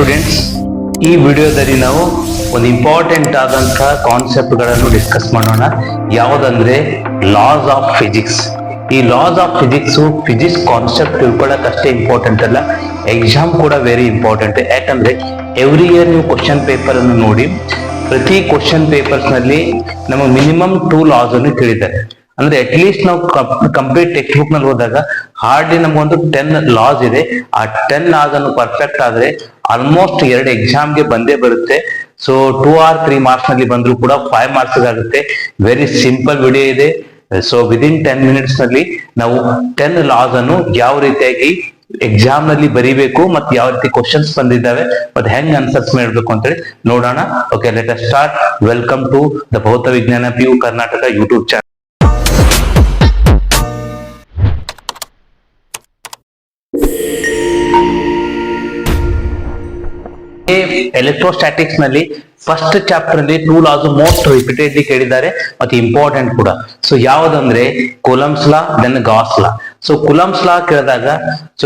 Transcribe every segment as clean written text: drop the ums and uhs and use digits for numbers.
Students, ಈ ವಿಡಿಯೋದಲ್ಲಿ ನಾವು ಒಂದು ಇಂಪಾರ್ಟೆಂಟ್ ಆದಂತಹ ಕಾನ್ಸೆಪ್ಟ್ ಗಳನ್ನು ಡಿಸ್ಕಸ್ ಮಾಡೋಣ. ಯಾವುದಂದ್ರೆ ಲಾಸ್ ಆಫ್ ಫಿಸಿಕ್ಸ್. ಈ ಲಾಸ್ ಆಫ್ ಫಿಸಿಕ್ಸ್ ಕಾನ್ಸೆಪ್ಟ್ ತಿಳ್ಕೊಳ್ಳೋಕೆ ಅಷ್ಟೇ ಇಂಪಾರ್ಟೆಂಟ್ ಅಲ್ಲ, ಎಕ್ಸಾಮ್ ಕೂಡ ವೆರಿ ಇಂಪಾರ್ಟೆಂಟ್. ಯಾಕಂದ್ರೆ ಎವ್ರಿ ಇಯರ್ ನೀವು ಕ್ವಶನ್ ಪೇಪರ್ ಅನ್ನು ನೋಡಿ, ಪ್ರತಿ ಕ್ವಶನ್ ಪೇಪರ್ಸ್ ನಲ್ಲಿ ನಮ್ಮ ಮಿನಿಮಮ್ 2 ಲಾಸ್ ಅನ್ನು ಕೇಳಿದ್ದಾರೆ. ಅಂದ್ರೆ ಅಟ್ ಲೀಸ್ಟ್ ನಾವು ಕಂಪ್ಲೀಟ್ ಟೆಕ್ಸ್ಟ್ ಬುಕ್ ನಲ್ಲಿ ಹೋದಾಗ ಹಾರ್ಡ್ಲಿ ನಮಗೊಂದು 10 ಲಾಸ್ ಇದೆ. ಆ 10 ಲಾಸ್ ಅನ್ನು ಪರ್ಫೆಕ್ಟ್ ಆದ್ರೆ ಆಲ್ಮೋಸ್ಟ್ 2 ಎಕ್ಸಾಮ್ಗೆ ಬಂದೇ ಬರುತ್ತೆ. ಸೊ 2 or 3 ಮಾರ್ಕ್ಸ್ ನಲ್ಲಿ ಬಂದ್ರು ಕೂಡ 5 ಮಾರ್ಕ್ಸ್ ಆಗುತ್ತೆ. ವೆರಿ ಸಿಂಪಲ್ ವಿಡಿಯೋ ಇದೆ. ಸೊ ವಿದಿನ್ 10 ಮಿನಿಟ್ಸ್ ನಲ್ಲಿ ನಾವು 10 ಲಾಸ್ ಅನ್ನು ಯಾವ ರೀತಿಯಾಗಿ ಎಕ್ಸಾಮ್ ನಲ್ಲಿ ಬರೀಬೇಕು ಮತ್ತೆ ಯಾವ ರೀತಿ ಕ್ವಶನ್ಸ್ ಬಂದಿದ್ದಾವೆ ಮತ್ತೆ ಹೆಂಗ್ ಆನ್ಸರ್ಸ್ ಮಾಡಬೇಕು ಅಂತೇಳಿ ನೋಡೋಣ. Okay, let us start. Welcome to the Bhautha Vijnana PU Karnataka YouTube channel. Electrostatics ನಲ್ಲಿ ಫಸ್ಟ್ ಚಾಪ್ಟರ್ ಅಲ್ಲಿ 2 ಲಾಸ್ ಮೋಸ್ಟ್ ರಿಪೀಟೆಡ್ಲಿ ಕೇಳಿದ್ದಾರೆ ಮತ್ತೆ ಇಂಪಾರ್ಟೆಂಟ್ ಕೂಡ. ಸೊ ಯಾವ್ದಂದ್ರೆ Coulomb's law, then Gauss law. So Coulomb's law ಕೇಳಿದಾಗ, so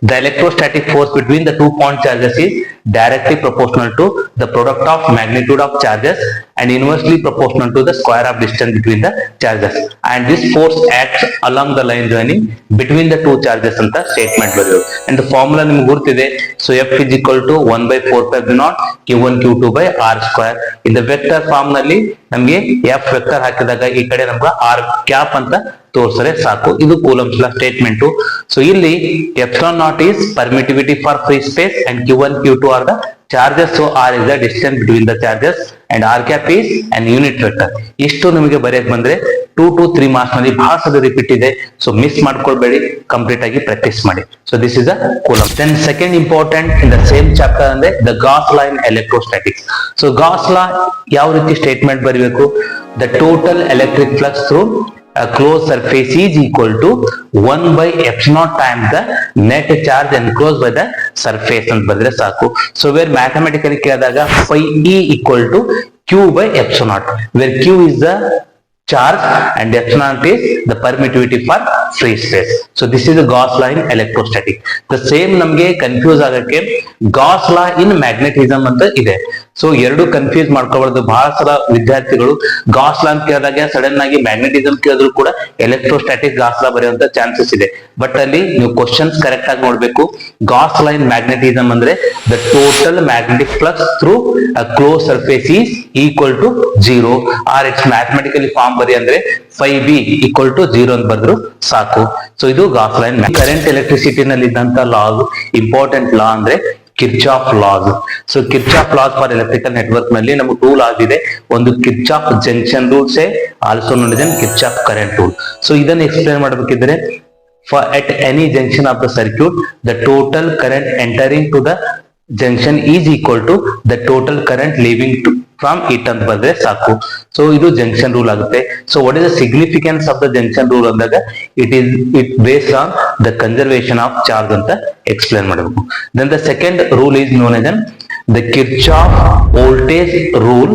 the electrostatic force between the 2 point charges is directly proportional to the product of magnitude of charges and inversely proportional to the square of distance between the charges, and this force acts along the line joining between the 2 charges ಅಂತ statement ಬರೆಯೋದು. And formula ನಿಮ್ಗೆ ಗೊತ್ತಿದೆ. So F is equal to 1/4π0 Q1 Q2 by R square. in the vector form ನಲ್ಲಿ ನಮ್ಗೆ F vector ಹಾಕಿದಾಗ ಈ ಕಡೆ ನಮ್ಗೆ R ಕ್ಯಾಪ್ ಅಂತ ತೋರಿಸರೆ ಸಾಕು. ಇದು ಕೂಲಂಬ್ಸ್ ಲಾ ಸ್ಟೇಟ್ಮೆಂಟ್. ಸೊ ಇಲ್ಲಿ ε0 is permittivity for free space and Q1 Q2 are the charges. So R is the distance between the charges and R cap is an unit vector. ಇಷ್ಟು ನಿಮಗೆ ಬರೆಯಕ್ ಬಂದ್ರೆ 2 to 3 marks ನಲ್ಲಿ ಬಹಳ ಸಲ repeat ಇದೆ. So miss ಮಾಡ್ಕೊಳ್ಬೇಡಿ, complete ಆಗಿ practice ಮಾಡಿ. So this is a Coulomb. Then second important in the same chapter ಅಂದ್ರೆ the Gauss law in electrostatics. So Gauss law ಯಾವ ರೀತಿ ಸ್ಟೇಟ್ಮೆಂಟ್ ಬರೀಬೇಕು? The total electric flux through a closed surface is equal to 1/ε0 times the net charge enclosed by the surface ಅಂತ ಬಂದ್ರೆ ಸಾಕು. So where mathematically ಕೇಳಿದಾಗ phi E equal to Q/ε0, where Q is the charge and ε0 is the permittivity for free space. So this is the Gauss law in electrostatic. The same ನಮಗೆ confuse ಆಗಕ್ಕೆ Gauss law in magnetism ಅಂತ ಇದೆ. So ಎರಡು confuse ಮಾಡ್ಕೋಬಾರ್ದು. ಬಹಳ ಸಲ ವಿದ್ಯಾರ್ಥಿಗಳು Gauss ಲಾ ಅಂತ ಕೇಳಿದಾಗ ಸಡನ್ ಆಗಿ ಮ್ಯಾಗ್ನೆಟಿಸಮ್ ಕೇಳಿದ್ರು ಕೂಡ ಎಲೆಕ್ಟ್ರೋಸ್ಟಾಟಿಕ್ ಗಾಸ್ ಲಾ ಬರೆಯುವಂತ ಚಾನ್ಸಸ್ ಇದೆ. ಬಟ್ ಅಲ್ಲಿ ನೀವು ಕ್ವಶನ್ಸ್ ಕರೆಕ್ಟ್ ಆಗಿ ನೋಡ್ಬೇಕು. ಗಾಸ್ ಲಾ ಇನ್ ಮ್ಯಾಗ್ನೆಟಿಸಮ್ ಅಂದ್ರೆ the total magnetic flux through a close surface is equal to 0 or it's mathematically form ಬರಿ ಅಂದ್ರೆ phi B equal to 0 ಅಂತ ಬರೆದ್ರು ಸಾಕು. ಸೊ ಇದು Gauss law in current electricity ನಲ್ಲಿ ಇದ್ದಂತ ಲಾ, ಇಂಪಾರ್ಟೆಂಟ್ ಲಾ ಅಂದ್ರೆ Kirchhoff loss. So Kirchhoff loss for electrical network ನಲ್ಲಿ ನಮಗೆ 2 ಲಾಸ್ ಇದೆ. ಒಂದು Kirchhoff junction rules, also known as Kirchhoff current rule. So ಇದನ್ನ explain ಮಾಡಬೇಕಿದ್ರೆ, for at any junction of the circuit the total current entering to the junction is equal to the total current leaving from it ಅಂತ ಬಂದ್ರೆ ಸಾಕು. So ಇದು junction rule ಆಗುತ್ತೆ. So what is the significance of the junction rule ಅಂದಾಗ it based on the conservation of charge ಅಂತ explain ಮಾಡಬೇಕು. Then the second rule is known as the Kirchhoff voltage rule.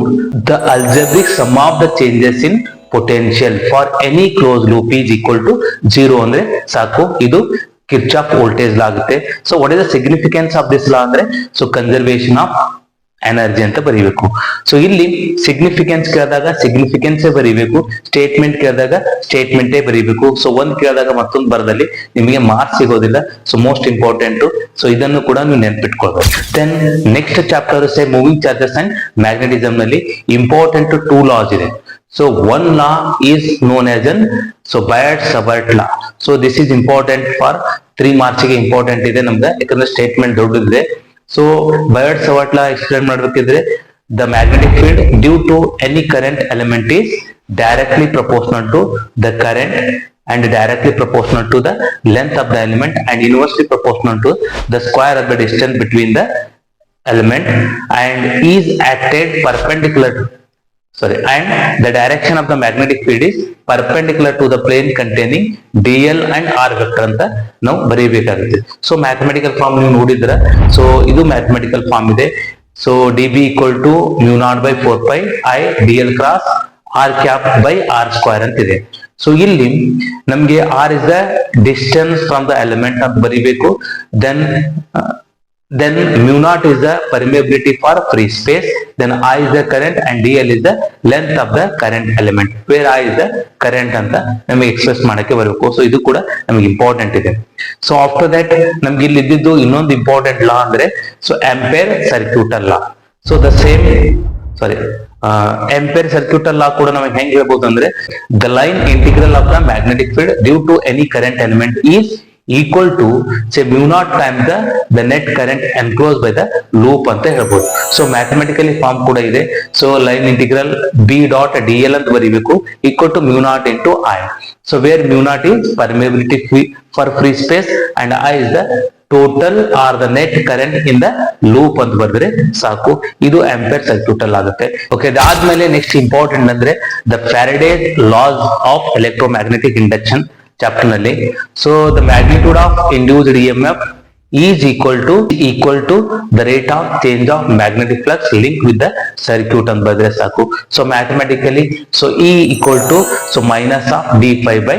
The algebraic sum of the changes in potential for any closed loop is equal to 0 ಅಂದ್ರೆ ಸಾಕು. ಇದು Kirchhoff voltage law ಆಗುತ್ತೆ. So what is the significance of this law ಅಂದ್ರೆ, so conservation of energy ಅಂತ ಬರೀಬೇಕು. So ಇಲ್ಲಿ significance ಕೇಳಿದಾಗ ಸಿಗ್ನಿಫಿಕೆನ್ಸೇ ಬರೀಬೇಕು, ಸ್ಟೇಟ್ಮೆಂಟ್ ಕೇಳಿದಾಗ ಸ್ಟೇಟ್ಮೆಂಟೇ ಬರೀಬೇಕು. ಸೊ ಒಂದ್ ಕೇಳಿದಾಗ ಮತ್ತೊಂದು ಬರದಲ್ಲಿ ನಿಮಗೆ ಮಾರ್ಕ್ಸ್ ಸಿಗೋದಿಲ್ಲ. So most important. ಸೊ ಇದನ್ನು ಕೂಡ ನೀವು ನೆನ್ಪಿಟ್ಕೊಳ್ಬೇಕು. Then next chapter say moving charges and magnetism ನಲ್ಲಿ ಇಂಪಾರ್ಟೆಂಟ್ 2 ಲಾಸ್ ಇದೆ. So one law is known as Biot-Savart law. So this is important for 3 marks ಗೆ ಇಂಪಾರ್ಟೆಂಟ್ ಇದೆ ನಮ್ಗೆ, ಯಾಕಂದ್ರೆ ಸ್ಟೇಟ್ಮೆಂಟ್ ದೊಡ್ಡದಿದೆ. ಸೊ Biot-Savart law ಎಕ್ಸ್ಪ್ಲೇನ್ ಮಾಡಬೇಕಿದ್ರೆ, the magnetic field due to any current element is directly proportional to the current and directly proportional to the length of the element and inversely proportional to the square of the distance between the element and is acted perpendicular and the direction of the magnetic field is perpendicular to the plane containing dl and r vector ಅಂತ ನಾವು ಬರೀಬೇಕಾಗುತ್ತೆ. So mathematical form ನೀವು ನೋಡಿದ್ರ, so ಇದು mathematical form ಇದೆ. So dB equal to μ0/4π I dl cross r cap by r square ಅಂತಿದೆ. So ಇಲ್ಲಿ ನಮ್ಗೆ r is the distance from the element ಅಂತ ಬರೀಬೇಕು. Then then mu naught is the permeability for free space, then I is the current and dl is the length of the current element, where I is the current ಅಂತ ನಮಗೆ express ಮಾಡಕ್ಕೆ ಬರಬೇಕು. So ಇದು ಕೂಡ ನಮಗೆ important ಇದೆ. So after that ನಮ್ಗೆ ಇಲ್ಲಿ ಇದ್ದಿದ್ದು ಇನ್ನೊಂದು ಇಂಪಾರ್ಟೆಂಟ್ ಲಾ ಅಂದ್ರೆ so Ampere circuital law. So the same Ampere circuital law ಕೂಡ ನಮಗೆ ಹೆಂಗ್ ಹೇಳ್ಬೋದು ಅಂದ್ರೆ the line integral of the magnetic field due to any current element is equal to say mu naught times the net current enclosed by the loop ಅಂತ ಹೇಳ್ಬೋದು. So mathematically form ಕೂಡ ಇದೆ. So line integral b dot dl ಅಂತ ಬರೀಬೇಕು equal to mu naught into I. So where mu naught is permeability for free space and I is the total or the net current in the loop ಅಂತ ಬರೆದ್ರೆ ಸಾಕು. ಇದು Ampere circuital ಆಗುತ್ತೆ. Okay, ಅದಾದ್ಮೇಲೆ next important ಅಂದ್ರೆ the Faraday's laws of electromagnetic induction chapter ನಲ್ಲಿ. So the magnitude of induced EMF is equal to the rate of change of magnetic flux linked with the circuit ಅಂತ ಬರೆದ್ರೆ ಸಾಕು. So mathematically so E equal to so minus of d phi by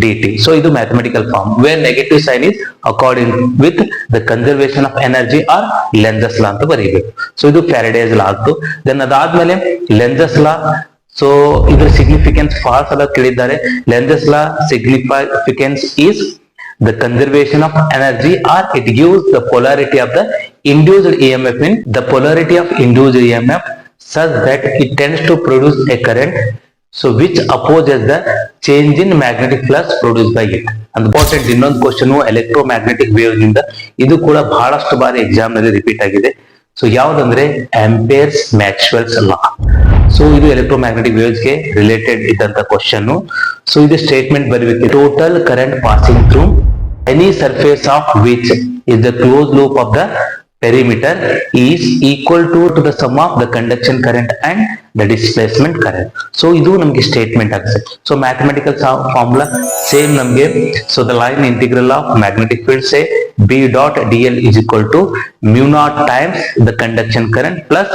dt. So ಇದು mathematical form where negative sign is according with the conservation of energy or Lenz's law ಅಂತ ಬರೀಬೇಕು. So ಇದು Faraday's ಲಾ ಆಯ್ತು. Then ಅದಾದ್ಮೇಲೆ Lenz's law. So ಇದ್ರ significance ಫಾಲ್ಸ್ ಎಲ್ಲ ಕೇಳಿದ್ದಾರೆ. Lenz's law significance is the conservation of energy or it gives the polarity of the induced EMF in the polarity of induced EMF such that it tends to produce a current so which opposes the change in magnetic flux produced by it. Important ಇನ್ನೊಂದು question electromagnetic wave ನಿಂದ ಇದು ಕೂಡ ಬಹಳಷ್ಟು ಬಾರಿ exam ನಲ್ಲಿ repeat ಆಗಿದೆ. So ಯಾವ್ದಂದ್ರೆ amperes Maxwell's ಲಾ. So ಇದು electromagnetic waves ಗೆ ರಿಲೇಟೆಡ್ ಇದ್ದಂತ ಕ್ವಶನ್. ಸೊ ಇದು ಸ್ಟೇಟ್ಮೆಂಟ್ ಬರಬೇಕು, total current passing through any surface of which is the close loop of the perimeter is equal to the sum of the conduction current and the displacement current. So ಇದು ನಮಗೆ statement ಆಗುತ್ತೆ. So mathematical formula same ನಮಗೆ. So the line integral of magnetic field say b dot dl is equal to mu naught times the conduction current plus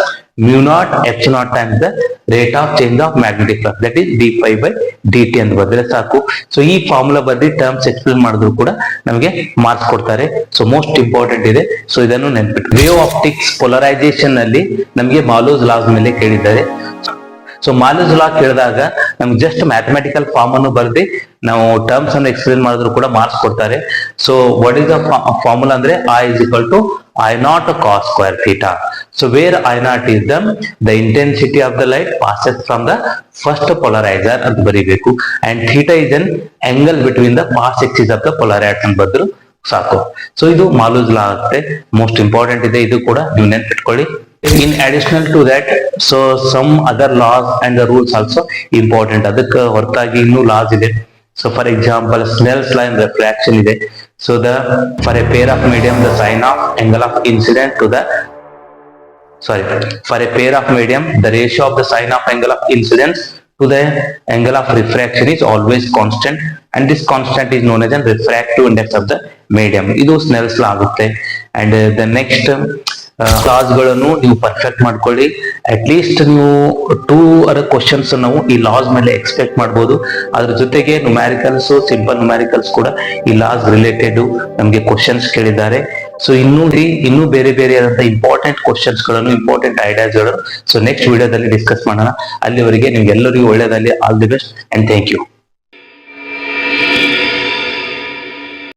mu naught epsilon times the rate of change of magnetic flux, that is d phi by dt ಅಂತ ಬರೆದ್ರೆ ಸಾಕು. So ಈ formula ಬರ್ದಿ terms explain ಮಾಡಿದ್ರು ಕೂಡ ನಮಗೆ marks ಕೊಡ್ತಾರೆ. So most important ಇದೆ. ಸೊ ಇದನ್ನು ನೆನ್ಪಿಟ್ಟು ವೇವ್ ಆಪ್ಟಿಕ್ಸ್ ಪೊಲರೈಸೇಷನ್ ನಲ್ಲಿ ನಮಗೆ ಮಾಲೋಸ್ ಲಾಸ್ ಮೇಲೆ ಕೇಳಿದ್ದಾರೆ. ಸೊ ಮಾಲೋಸ್ ಲಾ ಕೇಳಿದಾಗ ನಮ್ಗೆ ಜಸ್ಟ್ ಮ್ಯಾಥಮೆಟಿಕಲ್ ಫಾರ್ಮ್ ಅನ್ನು ಬರ್ದಿ ನಾವು ಟರ್ಮ್ಸ್ ಅನ್ನು ಎಕ್ಸ್ಪ್ಲೇನ್ ಮಾಡಿದ್ರು ಕೂಡ ಮಾರ್ಕ್ಸ್ ಕೊಡ್ತಾರೆ. So what is the formula ಅಂದ್ರೆ I is equal to I naught cos square theta. So where I naught is the intensity of the light passes from the first polarizer ಅಂತ ಬರೀಬೇಕು and theta is an angle between the path axis of the polarizer ಅಂತ ಬರೆದ್ರು ಸಾಕು. So ಇದು ಮಾಲೋಸ್ ಲಾ ಆಗುತ್ತೆ. Most important ಇದೆ, ಇದು ಕೂಡ ನೀವು ನೆನ್ಪಿಟ್ಕೊಳ್ಳಿ. In additional to that, so some other laws and the rules also important. ಅದಕ್ಕೆ ಹೊರತಾಗಿ ಇನ್ನೂ laws ಇದೆ. So for example, Snell's law in refraction ಇದೆ. So for a pair of medium, the sign of angle of incident to the for a pair of medium, the ratio of the sign of angle of incidence to the angle of refraction is always constant and this constant is known as a refractive index of the medium. ಇದು Snell's law ಆಗುತ್ತೆ. And the next class ಗಳನ್ನು ನೀವು perfect ಮಾಡ್ಕೊಳ್ಳಿ. At least ನೀವು 2 questions ನಾವು ಈ loss ಮೇಲೆ expect ಮಾಡಬಹುದು. ಅದ್ರ ಜೊತೆಗೆ ನ್ಯೂಮ್ಯಾರಿಕಲ್ಸ್, ಸಿಂಪಲ್ ನ್ಯೂಮ್ಯಾರಿಕಲ್ಸ್ ಕೂಡ ಈ ಲಾಸ್ ರಿಲೇಟೆಡ್ ನಮಗೆ ಕ್ವಶನ್ಸ್ ಕೇಳಿದ್ದಾರೆ. ಸೊ ಇನ್ನೂ ಬೇರೆ ಆದಂತಹ ಇಂಪಾರ್ಟೆಂಟ್ ಕ್ವಶನ್ಸ್ ಗಳನ್ನು, ಇಂಪಾರ್ಟೆಂಟ್ ಐಡಿಯಾಸ್ ಗಳು ಸೊ ನೆಕ್ಸ್ಟ್ ವಿಡಿಯೋದಲ್ಲಿ ಡಿಸ್ಕಸ್ ಮಾಡೋಣ. ಅಲ್ಲಿವರೆಗೆ ನಿಮ್ಗೆ ಎಲ್ಲರಿಗೂ ಒಳ್ಳೆಯದಲ್ಲಿ. All the best and thank you.